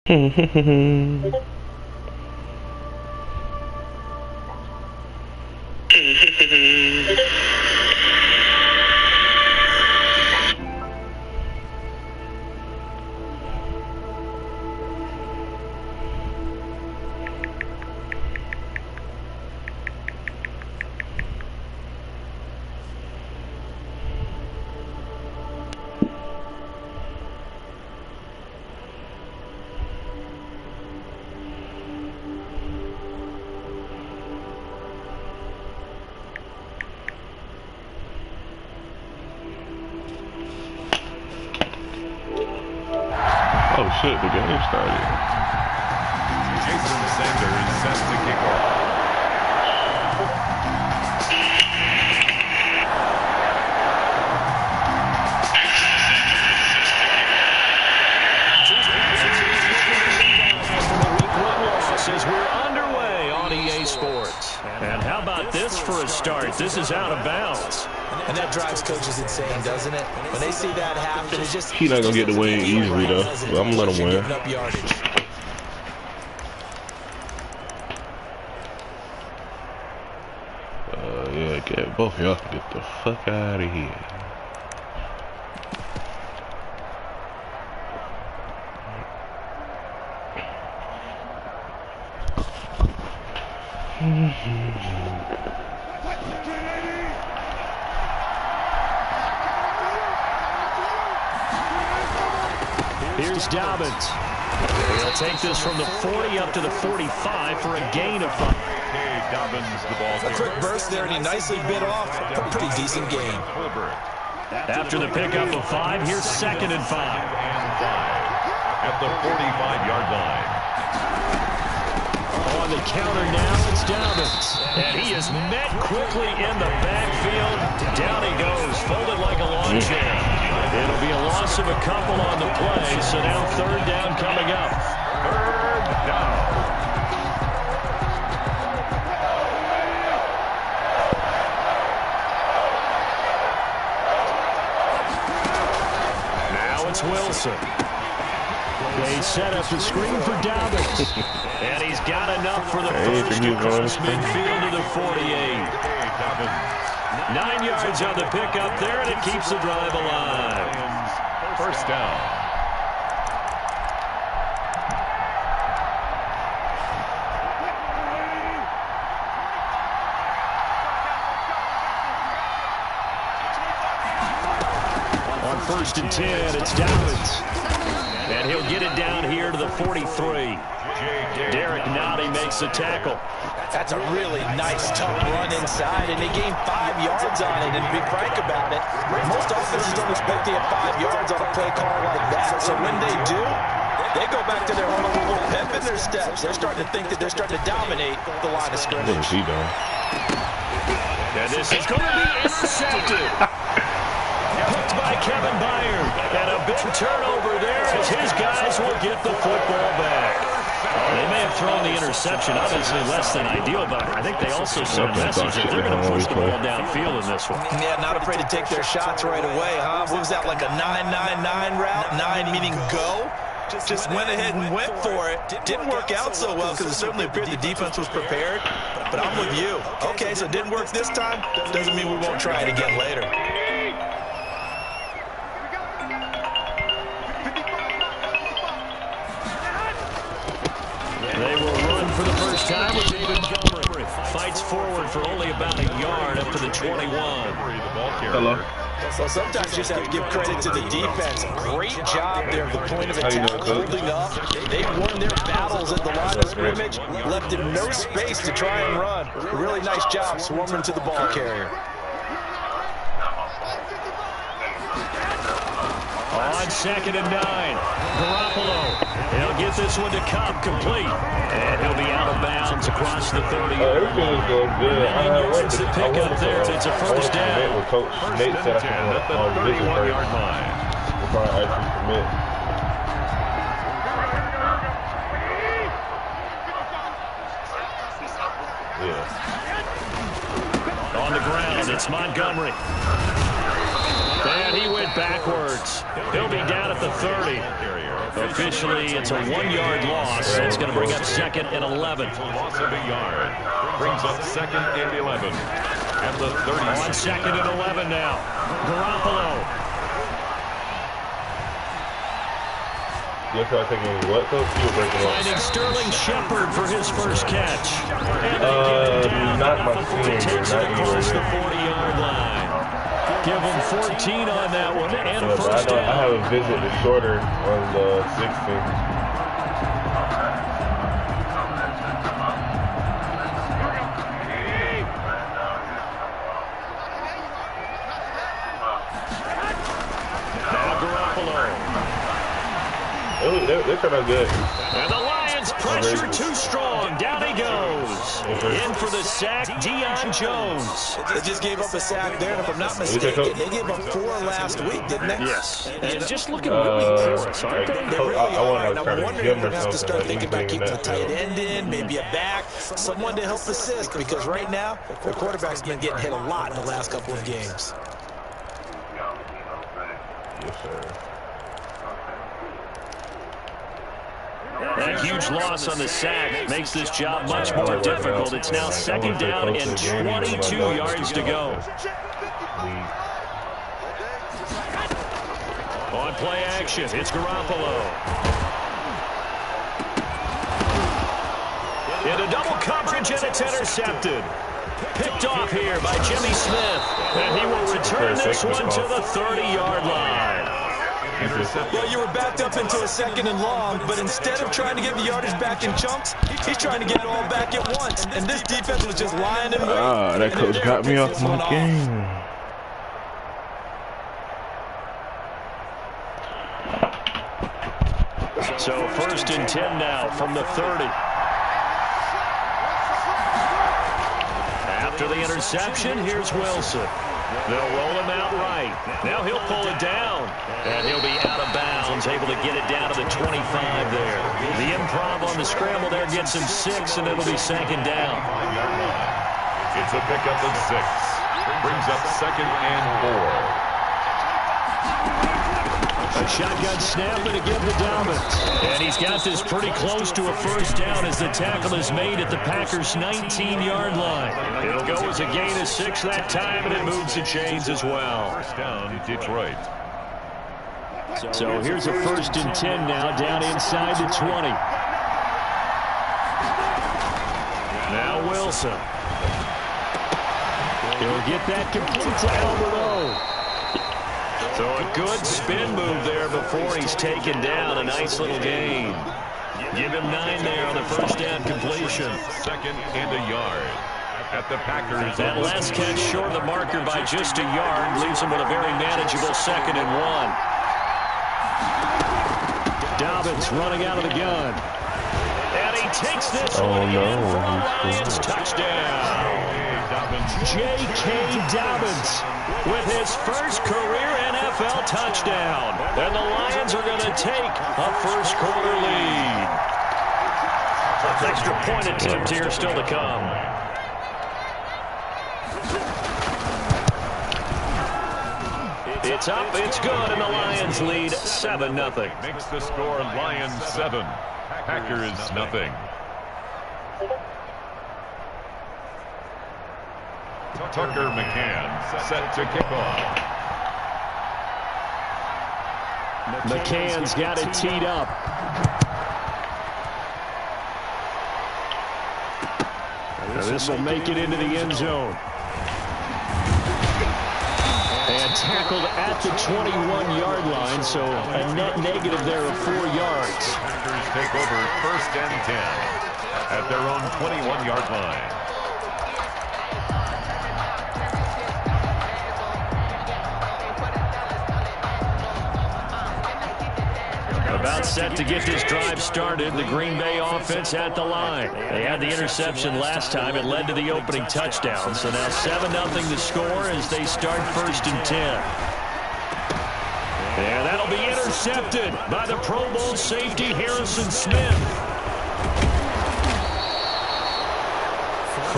Oh shit, the game started. Jason Sander is set to kick off. We're underway on EA Sports. And how about this for a start? This is out of bounds. And that drives coaches insane, doesn't it? When they see that happen, it's just... He's not going to get the win easily, though. But I'm going to let him win. Yeah, get both of y'all get the fuck out of here. Here's Dobbins. He'll take this from the 40 up to the 45 for a gain of 5. Dobbins, the ball. A quick burst there, and he nicely bit off a pretty decent gain. After the pickup of 5, here's 2nd and 5. At the 45-yard line. On the counter now, it's Dobbins. And he is met quickly in the backfield. Down he goes, folded like a lawn chair. It'll be a loss of a couple on the play, so now 3rd down coming up. 3rd down. Now it's Wilson. They set up the screen for Dobbins. And he's got enough for the first across midfield to the 48. 9 yards on the pickup there, and it keeps the drive alive. 1st down. On 1st and 10, it's Dobbins. And he'll get it down here to the 43. Derek Noddy makes the tackle. That's a really nice, tough run inside, and they gained 5 yards on it. And to be frank about it, most offenses don't expect to get 5 yards on a play call like that. So when they do, they go back to their own little pep in their steps. They're starting to think that they're starting to dominate the line of scrimmage. What is he doing? And this is going to be intercepted. Hooked by Kevin Byard. And a big turnover there as his guys will get the football back. They may have thrown the interception, obviously less than ideal, but I think they also sent a message that they're going to push the ball downfield in this one. Yeah, not afraid to take their shots right away, huh? What was that, like a 9-9-9 route? 9 meaning go? Just went ahead and went for it. Didn't work out so well because it certainly appeared the defense was prepared, but I'm with you. Okay, so it didn't work this time. Doesn't mean we won't try it again later. They will run for the first time with David Montgomery. Fights forward for only about a yard up to the 21. Hello. So sometimes you just have to give credit to the defense. Great job there at the point of attack, holding up. They won their battles at the line of scrimmage, left him no space to try and run. Really nice job swarming to the ball carrier. On 2nd and 9, Garoppolo. He'll get this one to Cobb complete. And he'll be out of bounds across the 30. Everything is going good. 9 yards to pick up there. It's a 1st down. With Coach Nate said at the 31-yard line. We'll probably actually commit. Yeah. On the ground, it's Montgomery. And he went backwards. He'll be down at the 30. Officially, it's a 1-yard loss. It's going to bring up second and 11. Loss of a yard. Brings up second and 11. At the 30. On second and 11 now. Garoppolo. Yes, I think what? Finding Sterling Shepard for his first catch. Not my senior. Takes it across the 40-yard line. Give him 14 on that one and a first down. I have a visit to Shorter on the 16th. Now Garoppolo. They turned out good. And the Lions pressure too strong. Down he goes. In for the sack, Deion Jones. They just gave up a sack there, and if I'm not mistaken, they gave up 4 last week, didn't they? Yes. And just looking really porous, aren't they? They really are. And I'm wondering if they're going to have to start thinking about keeping the tight end in, maybe a back, someone to help assist, because right now, their quarterback's been getting hit a lot in the last couple of games. Yes, sir. That huge loss on the sack makes this job much more difficult. It's now second down and 22 yards to go. On play action, it's Garoppolo. Into double coverage, and it's intercepted. Picked off here by Jimmy Smith. And he will return this one to the 30-yard line. Well, you were backed up into a second and long, but instead of trying to get the yardage back in chunks, he's trying to get it all back at once. And this defense was just lying in wait. Ah, that coach got me off my game. So first and 10 now from the 30. After the interception, here's Wilson. They'll roll him out right. Now he'll pull it down. And he'll be out of bounds, able to get it down to the 25 there. The improv on the scramble there gets him 6, and it'll be second down. It's a pickup of 6. Brings up second and 4. A shotgun snap and a give to Dobbins. And he's got this pretty close to a first down as the tackle is made at the Packers' 19-yard line. It'll go as a gain of 6 that time, and it moves the chains as well. First down, Detroit. So here's a first and 10 now, down inside the 20. Now Wilson. He'll get that complete to Alberto. So a good spin move there before he's taken down. A nice little gain. Give him 9 there on the first down completion. Second and a yard. At the Packers. That last catch short of the marker by just a yard leaves him with a very manageable second and 1. Dobbins running out of the gun. And he takes this one in for a Lions touchdown. J.K. Dobbins with his first career NFL touchdown. And the Lions are going to take a first-quarter lead. Extra point attempt here still to come. It's up, it's good, and the Lions lead 7-0. Makes the score Lions 7, Packers nothing. Tucker McCann set to kick off. McCann's got it teed up. Now this will make it into the end zone. And tackled at the 21-yard line, so a net negative there of 4 yards. Packers take over first and 10 at their own 21-yard line. About set to get this drive started. The Green Bay offense at the line. They had the interception last time. It led to the opening touchdown. So now 7-0 the score as they start first and 10. And that'll be intercepted by the Pro Bowl safety Harrison Smith.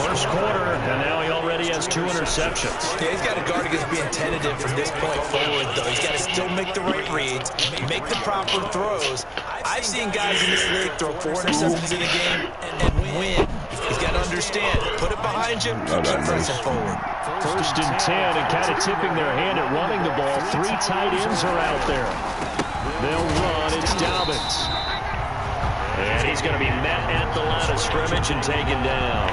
First quarter, and now he already has 2 interceptions. Yeah, he's got to guard against being tentative from this point forward, though. He's got to still make the right reads, make the proper throws. I've seen guys in this league throw 4 interceptions in a game and win. He's got to understand, put it behind you, keep pressing forward. First and 10, and kind of tipping their hand at running the ball. 3 tight ends are out there. They'll run. It's Dobbins. And he's going to be met at the line of scrimmage and taken down.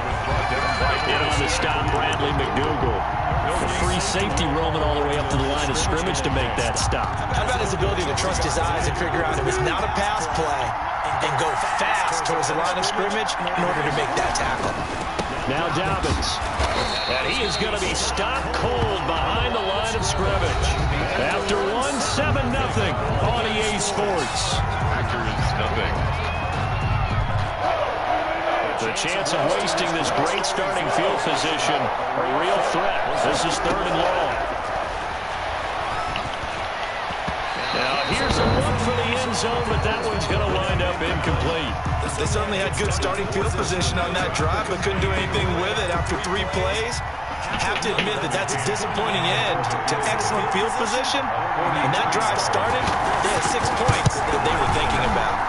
In on the stop, Bradley McDougal. The free safety roaming all the way up to the line of scrimmage to make that stop. How about his ability to trust his eyes and figure out it was not a pass play and go fast towards the line of scrimmage in order to make that tackle. Now Dobbins. And he is going to be stopped cold behind the line of scrimmage. After 7-0 on EA Sports. Packers nothing. The chance of wasting this great starting field position, a real threat. This is 3rd and long. Now here's a look for the end zone, but that one's going to wind up incomplete. They certainly had good starting field position on that drive, but couldn't do anything with it after 3 plays. Have to admit that that's a disappointing end to excellent field position. When that drive started, they had 6 points that they were thinking about.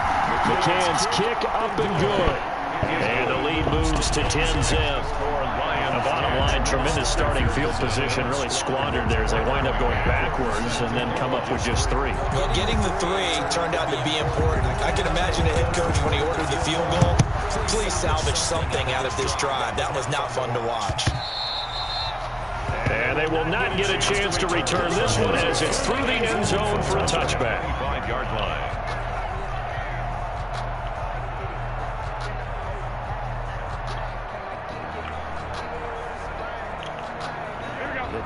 McCann's kick up and good. And the lead moves to 10-zip. The bottom line, tremendous starting field position, really squandered there as they wind up going backwards and then come up with just 3. Well, getting the 3 turned out to be important. I can imagine a head coach when he ordered the field goal, please salvage something out of this drive. That was not fun to watch. And they will not get a chance to return this one as it's through the end zone for a touchback. 5-yard line.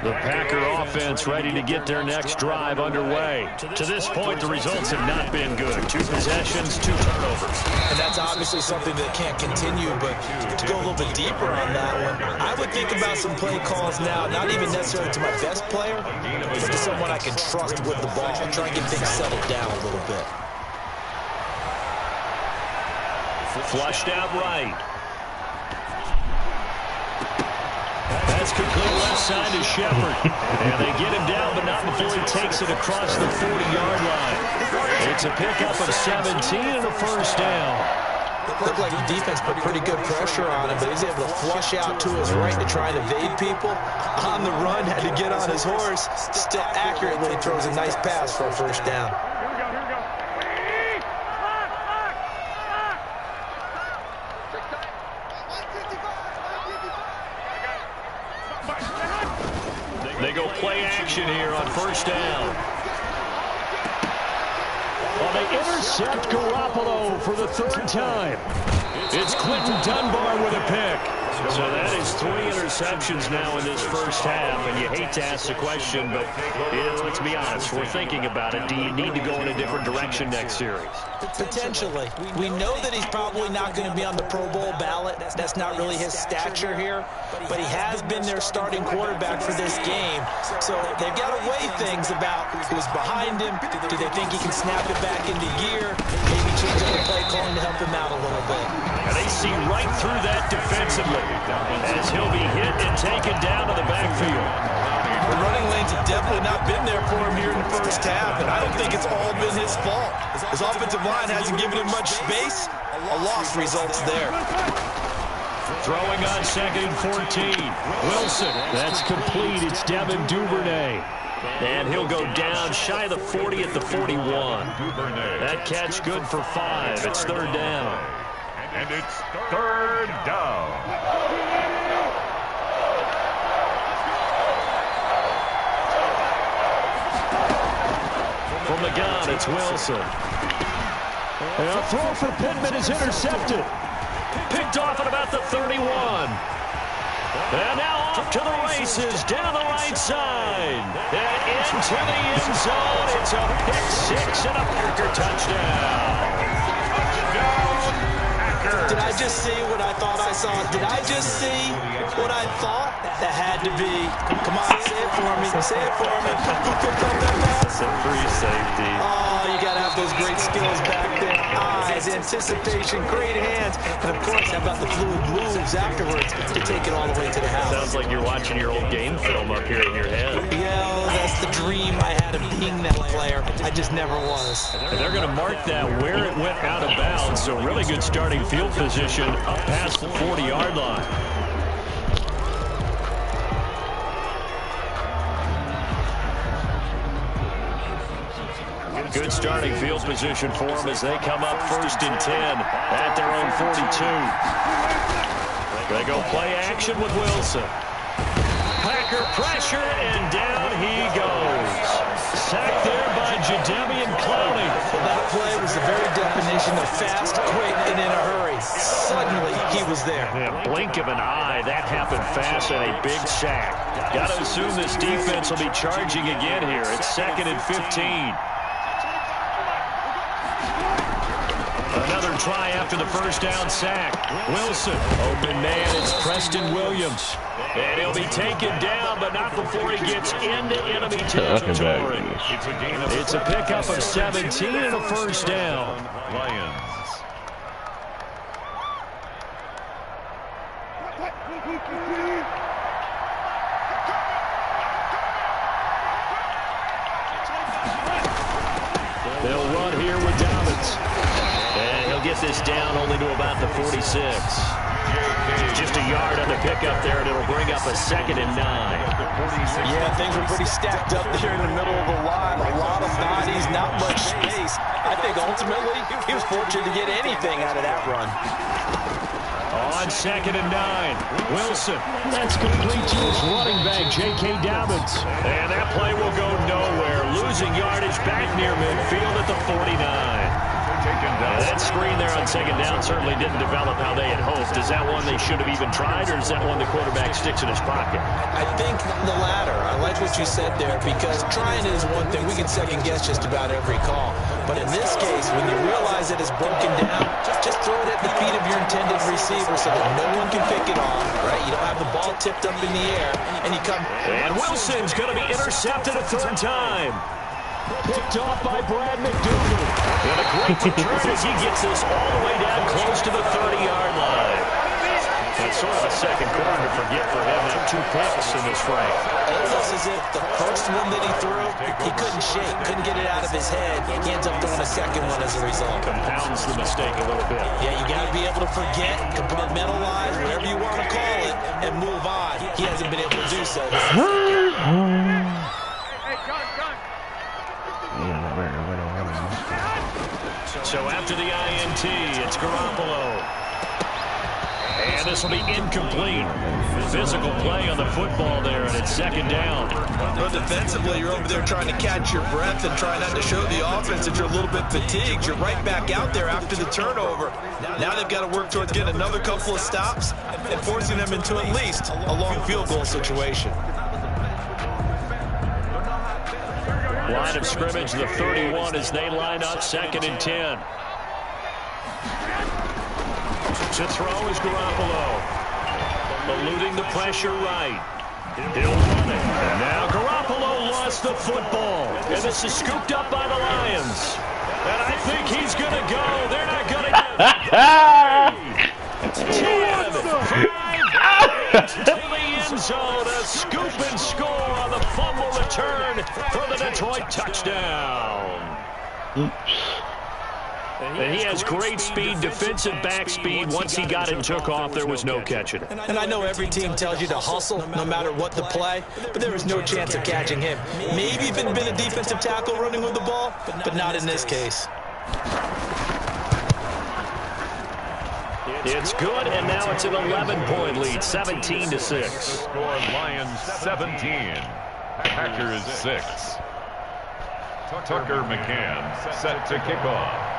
The Packer offense ready to get their next drive underway. To this point, the results have not been good. 2 possessions, 2 turnovers. And that's obviously something that can't continue, but to go a little bit deeper on that one, I would think about some play calls now, not even necessarily to my best player, but to someone I can trust with the ball. Try and get things settled down a little bit. Flushed out right. That's complete left side to Shepard. And they get him down, but not before he takes it across the 40-yard line. It's a pickup of 17 and a first down. Looked like the defense put pretty good pressure on him, but he's able to flush out to his right to try and evade people. On the run, had to get on his horse. Still accurately throws a nice pass for a first down. They go play action here on first down. Well, they intercept Garoppolo for the 3rd time. It's Quentin Dunbar with a pick. So that is 3 interceptions now in this first half, and you hate to ask the question, but let's be honest, we're thinking about it. Do you need to go in a different direction next series? Potentially. We know that he's probably not going to be on the Pro Bowl ballot. That's not really his stature here, but he has been their starting quarterback for this game. So they've got to weigh things about who's behind him. Do they think he can snap it back into gear? Maybe change up the play calling to help him out a little bit. And they see right through that defensively as he'll be hit and taken down to the backfield. The running lanes have definitely not been there for him here in the first half, and I don't think it's all been his fault. His offensive line hasn't given him much space. A loss results there. Throwing on 2nd and 14. Wilson. That's complete. It's Devin Duvernay. And he'll go down shy of the 40 at the 41. That catch good for 5. It's 3rd down. And it's 3rd down. From the gun, it's Wilson. And a throw for Pittman is intercepted. Picked off at about the 31. And now off to the races, down the right side. And into the end zone. It's a pick 6 and a Packer touchdown. Touchdown, Did I just see what I thought I saw? Did I just see what I thought? That had to be. Come on, say it for me. Say it for me. Who picked up that pass? It's a free safety. Oh, you got to have those great skills back there. Eyes, anticipation, great hands. And, of course, how about the fluid moves afterwards to take it all the way to the house? Sounds like you're watching your old game film up here in your head. Yeah, well, that's the dream I had of being that player. I just never was. And they're going to mark that where it went out of bounds. So really good starting field position past the 40-yard line. Good starting field position for them as they come up 1st and 10 at their own 42. They go play action with Wilson. Packer pressure, and down he goes. Sacked there by Jadeveon Clowney. Well, that play was the very definition of fast, quick, and in a hurry. Suddenly, he was there. Yeah, blink of an eye, that happened fast, and a big sack. Got to assume this defense will be charging again here. It's 2nd and 15. Another try after the first down sack. Wilson, open man, it's Preston Williams. And he'll be taken down, but not before he gets into enemy territory. It's a pickup of 17 and a first down. Lions. They'll run here with Dobbins. And he'll get this down only to about the 46. Just a yard on the pickup there, and it'll bring up a 2nd and 9. Yeah, things were pretty stacked up there in the middle of the line. A lot of bodies, not much space. I think ultimately he was fortunate to get anything out of that run. On 2nd and 9, Wilson. That's complete to his running back, J.K. Dobbins. And that play will go nowhere. Losing yardage back near midfield at the 49. That screen there on 2nd down certainly didn't develop how they had hoped. Is that one they should have even tried, or is that one the quarterback sticks in his pocket? I think the latter. I like what you said there, because trying is one thing. We can second guess just about every call. But in this case, when you realize that it's broken down, just throw it at the feet of your intended receiver so that no one can pick it off, right? You don't have the ball tipped up in the air, and you come... And Wilson's going to be intercepted a 3rd time. Picked off by Brad McDougal. And a great return as he gets this all the way down close to the 30-yard line. It's sort of a second quarter to forget for him. Now 2 picks in this frame. Almost as if the first one that he threw, he couldn't shake, couldn't get it out of his head. He ends up throwing a second one as a result. Compounds the mistake a little bit. Yeah, you got to be able to forget, compartmentalize, whatever you want to call it, and move on. He hasn't been able to do so. So after the INT, it's Garoppolo. And this will be incomplete. Physical play on the football there, and it's 2nd down. Well, defensively, you're over there trying to catch your breath and try not to show the offense that you're a little bit fatigued. You're right back out there after the turnover. Now they've got to work towards getting another couple of stops and forcing them into at least a long field goal situation. Line of scrimmage, the 31, as they line up 2nd and 10. To throw is Garoppolo. Eluding the pressure right. He'll run it. And now Garoppolo lost the football. And this is scooped up by the Lions. And I think he's going to go. They're not going to get it. 10, 5, to the end zone. A scoop and score on the fumble return for the Detroit touchdown. And he has great speed, defensive back speed. Once he got it and took off, there was no catching it. And I know every team tells you to hustle no matter what the play, but there was no chance of catching him. Maybe if it had been a defensive tackle running with the ball, but not in this case. It's good, and now it's an 11-point lead, 17-6. Score Lions 17, Packers 6. Tucker McCann set to kick off.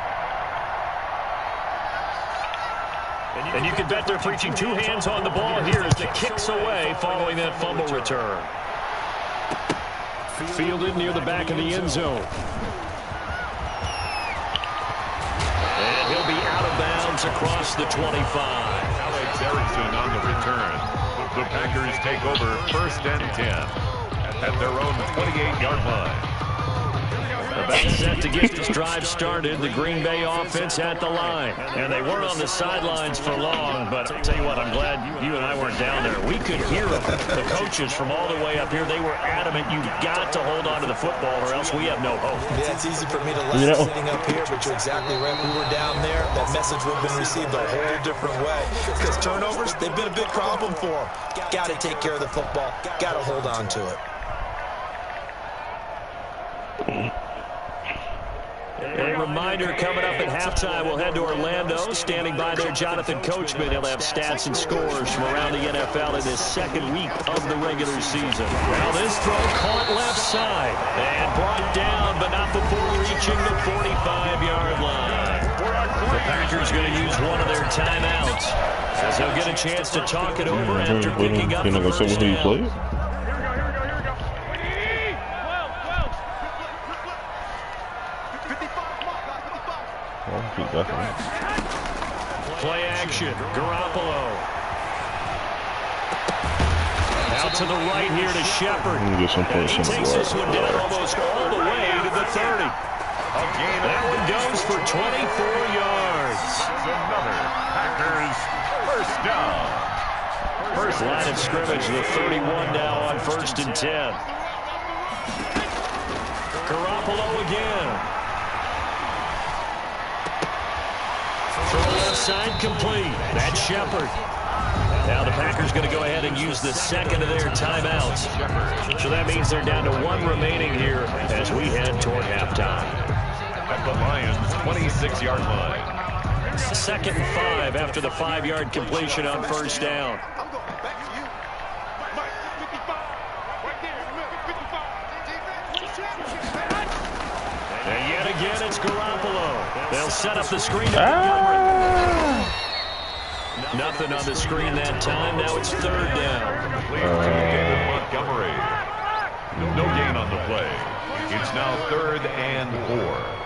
And you can bet they're preaching 2 hands on the ball here as the kicks away following that fumble return. Fielded near the back of the end zone. And he'll be out of bounds yards across the 25. Alex Erickson on the return. The Packers take over 1st and 10 at their own 28-yard line. About set to get this drive started. The Green Bay offense at the line. And they weren't on the sidelines for long, but I'll tell you what, I'm glad you and I weren't down there. We could hear them. The coaches from all the way up here, they were adamant, you've got to hold on to the football or else we have no hope. Yeah, it's easy for me to laugh sitting up here, but you're exactly right. We were down there. That message would have been received a whole different way. Because turnovers, they've been a big problem for them. Got to take care of the football. Got to hold on to it. A reminder, coming up at halftime, we'll head to Orlando. Standing by there, Jonathan Coachman. He'll have stats and scores from around the NFL in his second week of the regular season. Now this throw caught left side and brought down, but not before reaching the 45-yard line. The Packers going to use one of their timeouts as they'll get a chance to talk it over after picking up the first down. Play action, Garoppolo. Out to the right here to Shepard. Get some points. He takes this one down almost all the way to the 30. That one goes for 24 yards. Another Packers first down. First line of scrimmage, the 31 now on 1st and 10. Garoppolo again. Throw left side complete. That's Shepard. Now the Packers going to go ahead and use the second of their timeouts. So that means they're down to one remaining here as we head toward halftime. At the Lions' 26-yard line. 2nd and 5 after the 5-yard completion on first down. And yet again, it's Garoppolo. They'll set up the screen. Nothing on the screen that time. Now it's 3rd down. Montgomery. No gain on the play. It's now 3rd and 4.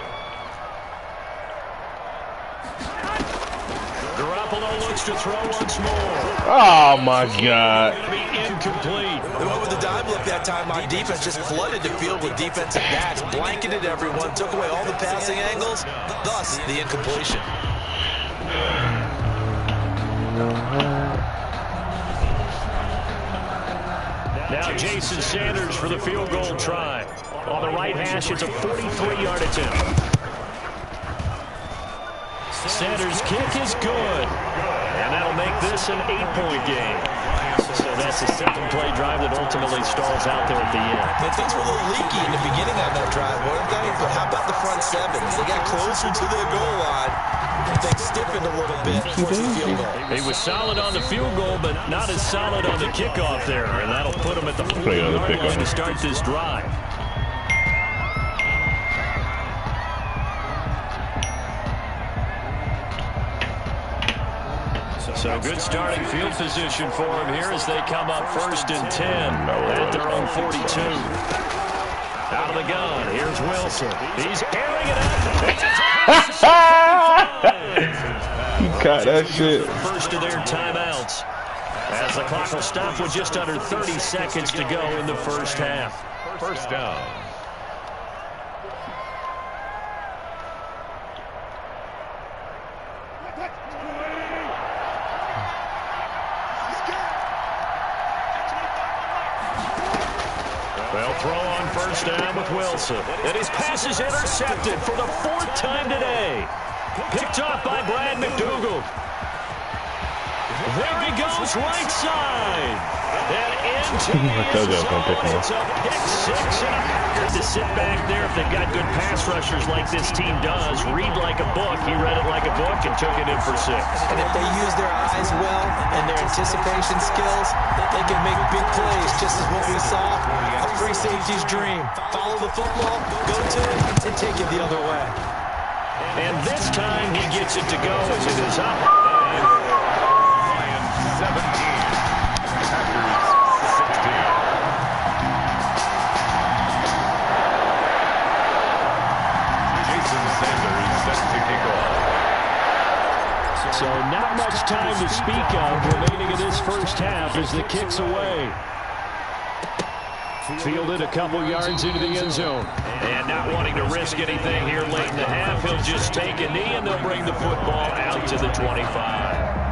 Garoppolo looks to throw once more. Oh my God. Be incomplete. They went with the dime look that time on defense, just flooded the field with defensive backs, blanketed everyone, took away all the passing angles, thus the incompletion. Now Jason Sanders for the field goal try. On the right hash, it's a 43-yard attempt. Sanders' kick is good. And that'll make this an 8-point game. So that's a second play drive that ultimately stalls out there at the end. And things were a little leaky in the beginning on that drive, weren't they? But how about the front seven? As they got closer to their goal line, things stiffened a little bit towards the field goal. He was solid on the field goal, but not as solid on the kickoff there. And that'll put him at the 40-yard line to start this drive. So good starting field position for him here as they come up 1st and 10 at their own 42. Out of the gun, here's Wilson. He's airing it up. He caught that shit. First of their timeouts as the clock will stop with just under 30 seconds to go in the first half. First down. They'll throw on first down with Wilson. And his pass is intercepted for the 4th time today. Picked off by Brad McDougal. There he goes right side. And into the end zone. It's a pick six. And to sit back there if they've got good pass rushers like this team does, read like a book. He read it like a book and took it in for 6. And if they use their eyes well and their anticipation skills, they can make big plays, just as what we saw. A free safety's dream. Follow the football, go to it, and take it the other way. And this time he gets it to go as it is up. Lions 17. Packers 16. Jason Sanders set to kick off. time to speak of remaining in this first half as the kick's away. Fielded a couple yards into the end zone. And not wanting to risk anything here late in the half, he'll just take a knee and they'll bring the football out to the 25.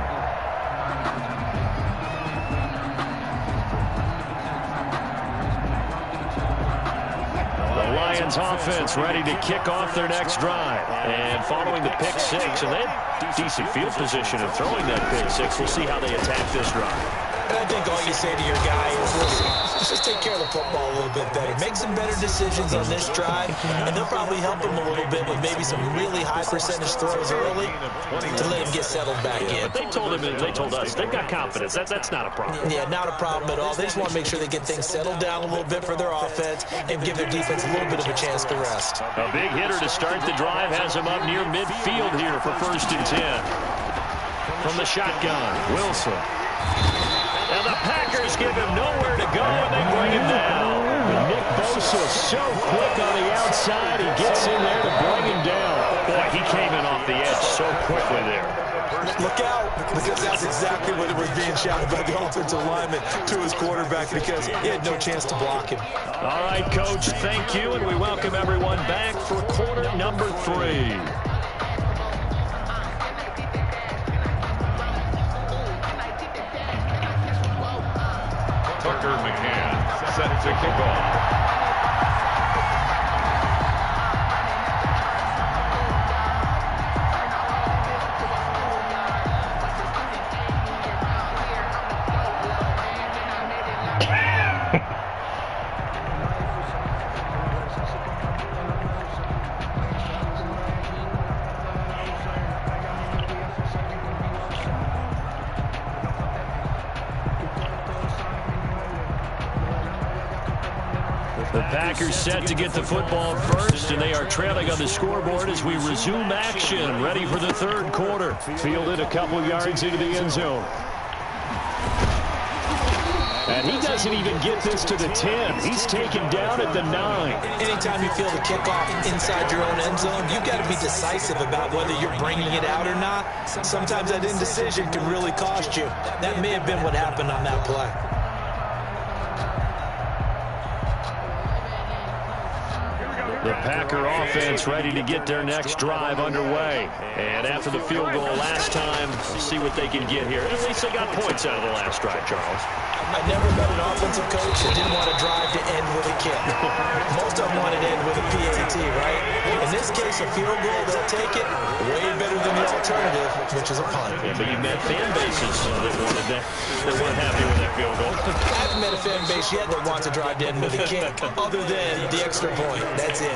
Lions offense ready to kick off their next drive. And following the pick six, and they had decent field position in throwing that pick six. We'll see how they attack this drive. And I think all you say to your guy is, listen, just take care of the football a little bit better. Make some better decisions on this drive, and they'll probably help him a little bit with maybe some really high percentage throws early to let him get settled back in. But they told us they've got confidence. That's not a problem. Yeah, not a problem at all. They just want to make sure they get things settled down a little bit for their offense and give their defense a little bit of a chance to rest. A big hitter to start the drive has him up near midfield here for 1st and 10. From the shotgun, Wilson. And the Packers give him nowhere to go, and they bring him down. And Nick Bosa so quick on the outside, he gets in there to bring him down. Boy, he came in off the edge so quickly there. Look out, because that's exactly what it was being shouted by the offensive lineman to his quarterback, because he had no chance to block him. All right, Coach, thank you, and we welcome everyone back for quarter number 3. Tucker McCann set to kick off. The Packers set to get the football first, and they are trailing on the scoreboard as we resume action, ready for the 3rd quarter. Fielded a couple yards into the end zone. And he doesn't even get this to the 10. He's taken down at the 9. Anytime you feel the kickoff inside your own end zone, you've got to be decisive about whether you're bringing it out or not. Sometimes that indecision can really cost you. That may have been what happened on that play. The Packer offense ready to get their next drive underway. And after the field goal last time, we'll see what they can get here. At least they got points out of the last drive, Charles. I've never met an offensive coach that didn't want to drive to end with a kick. Most of them want it to end with a PAT, right? In this case, a field goal, they'll take it way better than the alternative, which is a punt. Yeah, but you've met fan bases that wanted that weren't happy with that field goal. I haven't met a fan base yet that wants to drive to end with a kick, other than the extra point. That's it.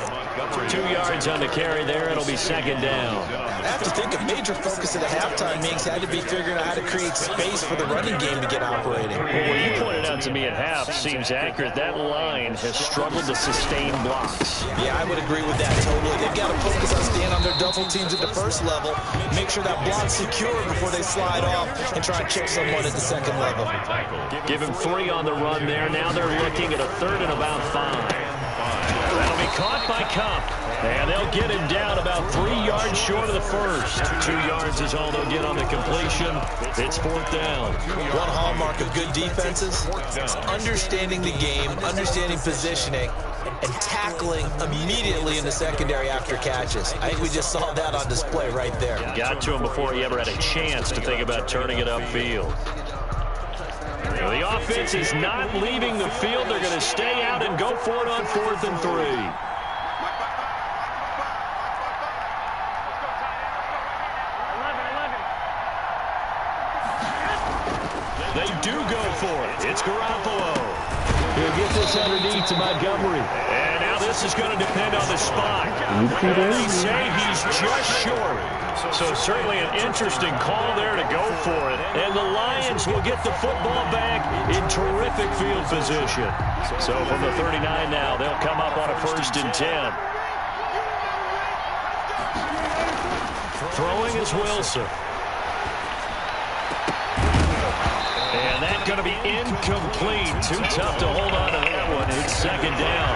2 yards on the carry there. It'll be 2nd down. I have to think a major focus at the halftime meetings had to be figuring out how to create space for the running game to get operating. Well, what you pointed out to me at half seems accurate. That line has struggled to sustain blocks. Yeah, I would agree with that totally. They've got to focus on staying on their double teams at the first level, make sure that block's secure before they slide off and try and check someone at the 2nd level. Give him 3 on the run there. Now they're looking at a 3rd and about 5. That'll be caught by Cup. And they'll get him down about 3 yards short of the first. 2 yards is all they'll get on the completion. It's 4th down. One hallmark of good defenses is understanding the game, understanding positioning, and tackling immediately in the secondary after catches. I think we just saw that on display right there. Got to him before he ever had a chance to think about turning it upfield. The offense is not leaving the field. They're going to stay out and go for it on 4th and 3. They do go for it. It's Garoppolo. He'll get this underneath to Montgomery. And now this is going to depend on the spot. They say he's just short. So certainly an interesting call there to go for it. And the Lions will get the football back in terrific field position. So from the 39 now, they'll come up on a 1st and 10. Throwing is Wilson. And that's going to be incomplete. Too tough to hold on to that one. It's 2nd down.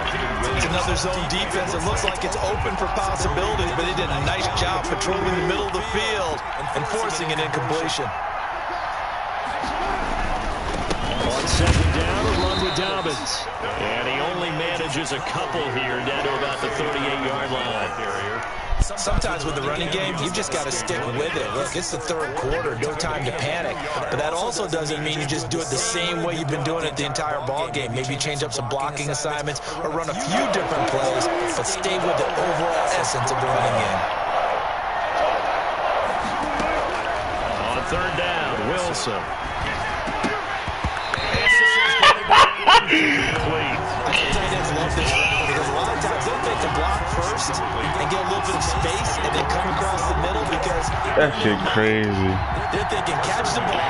It's another zone defense. It looks like it's open for possibilities, but he did a nice job patrolling the middle of the field and forcing an incompletion. On second down, a run with Dobbins. And he only manages a couple here down to about the 38-yard line. Sometimes with the running game, you've just got to stick with it. Look, it's the third quarter, no time to panic. But that also doesn't mean you just do it the same way you've been doing it the entire ball game. Maybe change up some blocking assignments or run a few different plays, but stay with the overall essence of the running game. On third down, Wilson. Complete. I think tight ends love this because a lot of times they'll take the block first and get a little bit of space and then come across the middle because That shit crazy. they're thinking catch the ball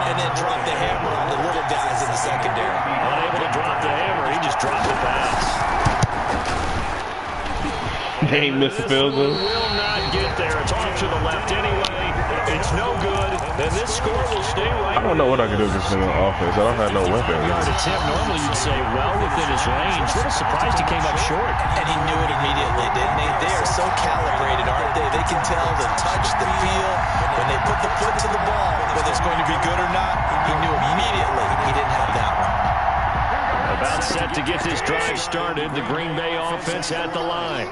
and then drop the hammer on the little guys in the secondary. Unable to drop the hammer, he just dropped the pass. They ain't missed the field goal. Will not get there. It's off to the left anyway. It's no good. And this score will stay right. I don't know what I can do against him on offense. I don't have no weapon. Yard attempt. Normally you'd say well within his range. A little surprised he came up short. And he knew it immediately, didn't he? They are so calibrated, aren't they? They can tell the touch, the feel. When they put the foot to the ball, whether it's going to be good or not, he knew immediately he didn't have that one. About set to get this drive started. The Green Bay offense at the line.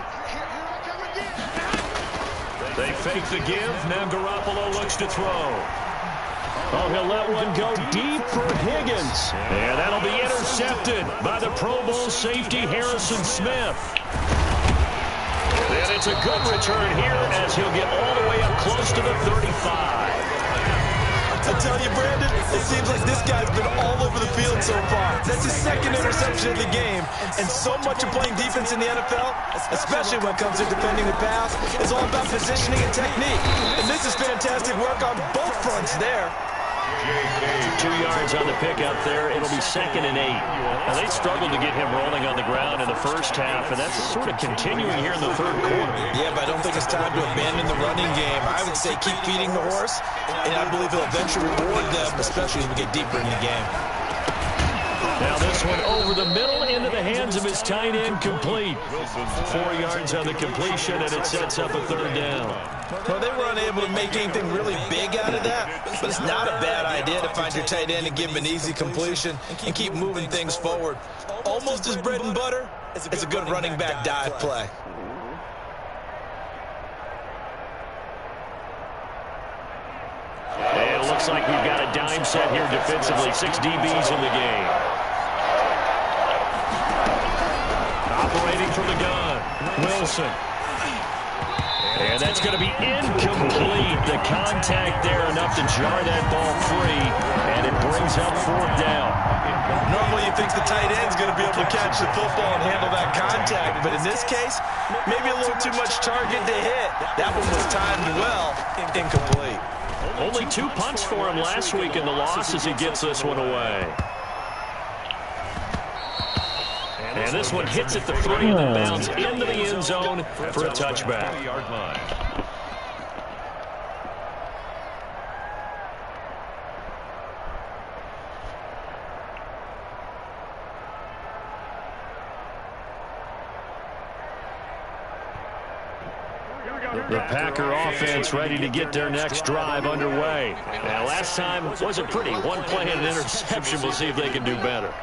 They fake the give. Now Garoppolo looks to throw. Oh, he'll let one go deep for Higgins. And that'll be intercepted by the Pro Bowl safety Harrison Smith. And it's a good return here as he'll get all the way up close to the 35. I tell you, Brandon, it seems like this guy's been all over the field so far. That's his second interception of the game. And so much of playing defense in the NFL, especially when it comes to defending the pass, is all about positioning and technique. And this is fantastic work on both fronts there. 2 yards on the pickup there. It'll be 2nd and 8. Now, they struggled to get him rolling on the ground in the first half, and that's sort of continuing here in the third quarter. Yeah, but I don't think it's time to abandon the running game. I would say keep feeding the horse, and I believe he'll eventually reward them, especially as we get deeper in the game. Now this one over the middle into the hands of his tight end, complete. 4 yards on the completion, and it sets up a third down. Well, they were unable to make anything really big out of that, but it's not a bad idea to find your tight end and give him an easy completion and keep moving things forward. Almost his bread and butter, it's a good running back dive play. And it looks like we've got a dime set here defensively. 6 DBs in the game. Operating from the gun, Wilson. And that's going to be incomplete. The contact there enough to jar that ball free, and it brings up 4th down. Normally you think the tight end's going to be able to catch the football and handle that contact, but in this case, maybe a little too much target to hit. That one was timed well, incomplete. Only 2 punts for him last week in the loss as he gets this one away. And this one hits at the 3 and then bounds into the end zone for a touchback. The Packer offense ready to get their next drive underway. Now, last time wasn't pretty. 1 play and an interception. We'll see if they can do better.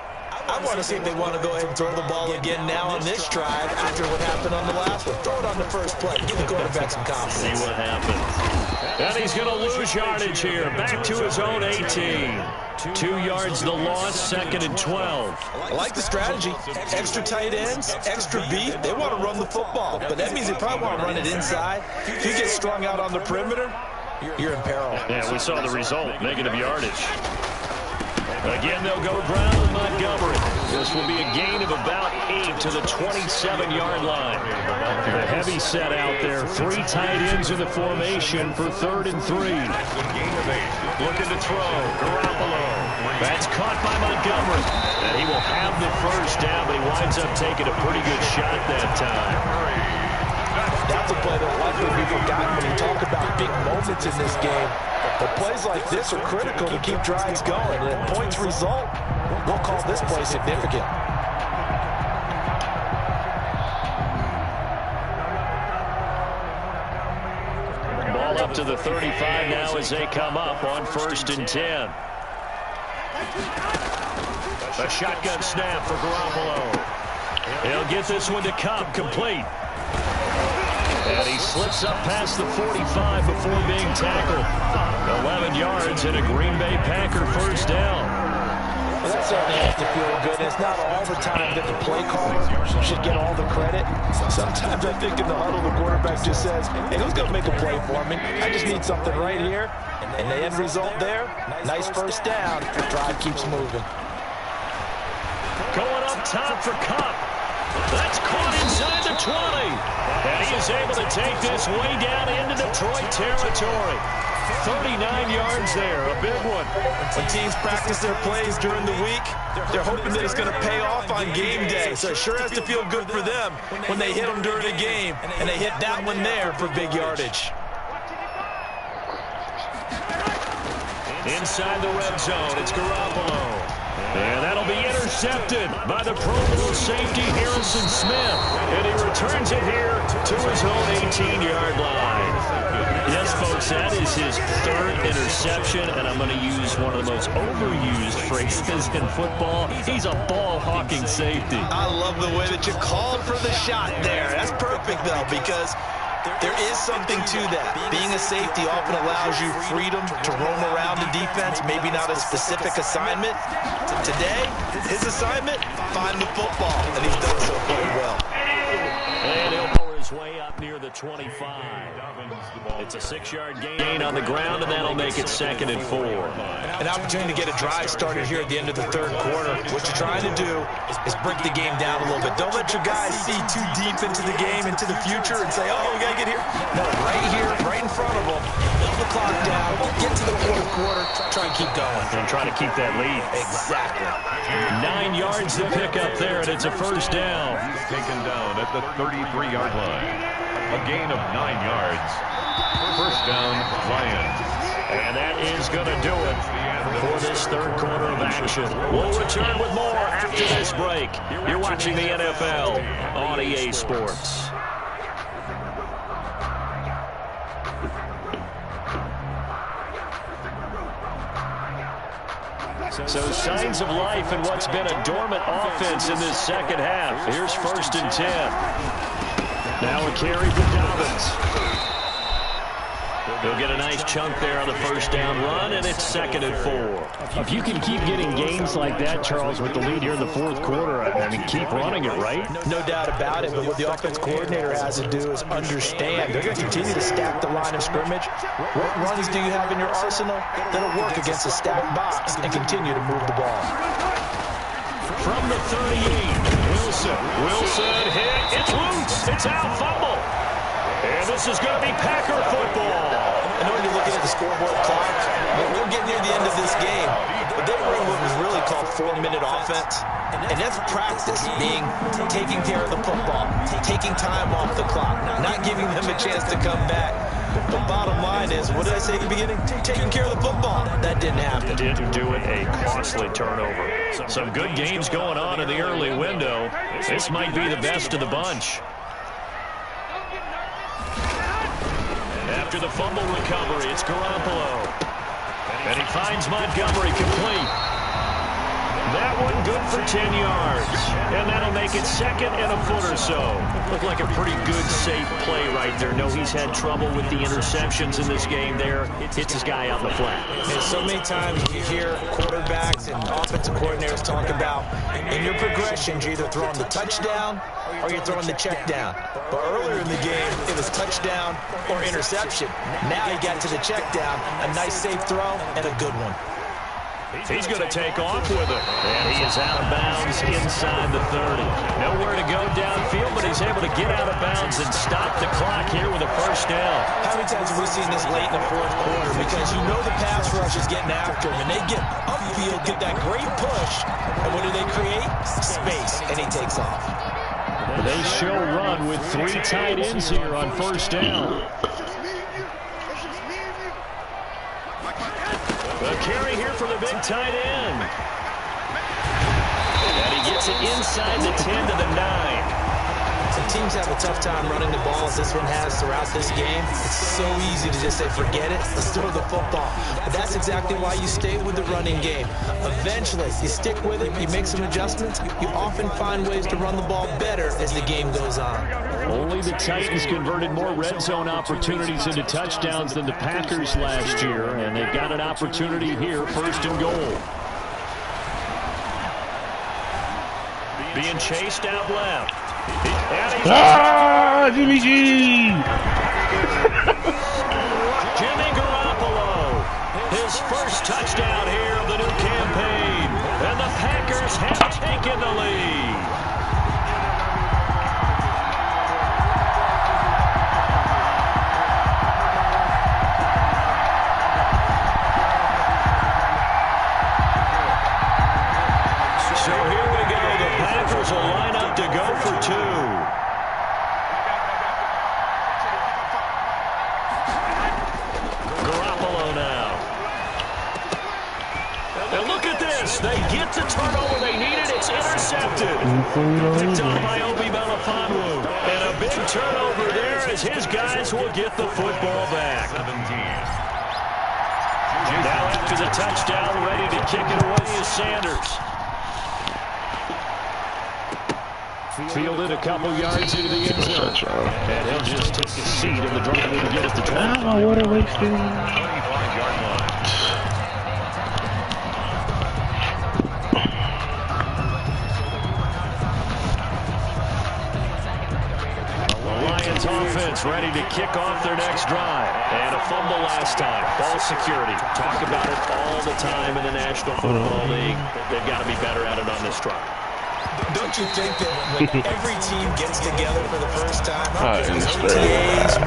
I want to see if they want to go ahead and throw the ball again now on this drive after what happened on the last one. Throw it on the first play. Give the quarterback some confidence. See what happens. And he's going to lose yardage here. Back to his own 18. 2 yards the loss, 2nd and 12. I like the strategy. Extra tight ends, extra beat. They want to run the football, but that means they probably want to run it inside. If you get strung out on the perimeter, you're in peril. Yeah, we saw the result, negative yardage. Again, they'll go ground with Montgomery. This will be a gain of about 8 to the 27-yard line. The heavy set out there. 3 tight ends in the formation for 3rd and 3. Looking to throw. Garoppolo. That's caught by Montgomery. And he will have the first down, but he winds up taking a pretty good shot that time. That's a play that will likely be forgotten when you talk about big moments in this game. But plays like this are critical to keep drives going. And if points result, we'll call this play significant. Ball up to the 35 now as they come up on 1st and 10. A shotgun snap for Garoppolo. He'll get this one to Cobb, complete. And he slips up past the 45 before being tackled. 11 yards and a Green Bay Packer first down. Well, that certainly has to feel good. And it's not all the time that the play caller should get all the credit. Sometimes I think in the huddle, the quarterback just says, hey, who's going to make a play for me? I just need something right here. And the end result there, nice first down. The drive keeps moving. Going up top for Cup. That's caught inside the 20. And he is able to take this way down into Detroit territory. 39 yards there, a big one. When teams practice their plays during the week, they're hoping that it's going to pay off on game day. So it sure has to feel good for them when they hit them during a game. And they hit that one there for big yardage. Inside the red zone, it's Garoppolo. And that'll be intercepted by the Pro Bowl safety Harrison Smith. And he returns it here to his own 18-yard line. Yes, folks, that is his third interception, and I'm going to use one of the most overused phrases in football. He's a ball-hawking safety. I love the way that you called for the shot there. That's perfect, though, because there is something to that. Being a safety often allows you freedom to roam around the defense, maybe not a specific assignment. Today, his assignment, find the football, and he's done so quite well. And he'll power his way up near the 25. It's a 6-yard gain on the ground, and that'll make it 2nd and 4. An opportunity to get a drive started here at the end of the third quarter. What you're trying to do is break the game down a little bit. Don't let your guys see too deep into the game, into the future, and say, oh, we got to get here. No, right here, right in front of them. Pull the clock down, get to the fourth quarter, try and keep going. And try to keep that lead. Exactly. 9 yards to pick up there, and it's a first down. Taken down at the 33-yard line. A gain of 9 yards. First down, Lions. And that is going to do it for this third quarter of action. We'll return with more after this break. You're watching the NFL on EA Sports. So signs of life in what's been a dormant offense in this second half. Here's 1st and 10. Now a carry for Dobbins. He'll get a nice chunk there on the first down run, and it's 2nd and 4. If you can keep getting gains like that, Charles, with the lead here in the fourth quarter, I mean, keep running it, right? No doubt about it, but what the offense coordinator has to do is understand they're going to continue to stack the line of scrimmage. What runs do you have in your arsenal that'll work against a stacked box and continue to move the ball? From the 38, Wilson hit. It's loose. It's out, fumble. And this is going to be Packer football. I know you're looking at the scoreboard clock, but we're getting near the end of this game. But they were in what was really called 4-minute offense. And that's practice, being taking care of the football, taking time off the clock, not giving them a chance to come back. The bottom line is, what did I say at the beginning? Taking care of the football. That didn't happen. Didn't do it, a costly turnover. Some good games going on in the early window. This might be the best of the bunch. After the fumble recovery, it's Garoppolo. And he finds Montgomery complete. That one good for 10 yards. And that'll make it 2nd and a foot or so. Looked like a pretty good, safe play right there. No, he's had trouble with the interceptions in this game there. Hits his guy out in the flat. And so many times you hear quarterbacks and offensive coordinators talk about, in your progressions, you're either throwing the touchdown or you're throwing the check down. But earlier in the game, it was touchdown or interception. Now you got to the check down, a nice safe throw, and a good one. He's going to take off with it. And he is out of bounds inside the 30. Nowhere to go downfield, but he's able to get out of bounds and stop the clock here with a first down. How many times have we seen this late in the fourth quarter? Because you know the pass rush is getting after him, and they get upfield, get that great push, and what do they create? Space, and he takes off. They show run with 3 tight ends here on first down. A carry here for the big tight end. And he gets it inside the 10 to the 9. teams have a tough time running the ball as this one has throughout this game, it's so easy to just say, forget it, let's throw the football. But that's exactly why you stay with the running game. Eventually, you stick with it, you make some adjustments, you often find ways to run the ball better as the game goes on. Only the Titans converted more red zone opportunities into touchdowns than the Packers last year, and they've got an opportunity here, 1st and goal. Being chased out left. Jimmy G! Jimmy Garoppolo, his first touchdown here of the new campaign, and the Packers have taken the lead. So here we go. The Packers will line up to go for 2. Garoppolo now. And look at this. They get the turnover they needed. It's intercepted. Picked up by Obi Melifonwu. And a big turnover there as his guys will get the football back. Now after the touchdown, ready to kick it away is Sanders. Fielded a couple yards into the end zone. And he'll just take a seat in the driveway to get it to 20. Oh, what a wasted. 25-yard line. The Lions offense ready to kick off their next drive. And a fumble last time. Ball security. Talk about it all the time in the National Football League. They've got to be better at it on this drive. Don't you think that when every team gets together for the first time, Alright, OTAs,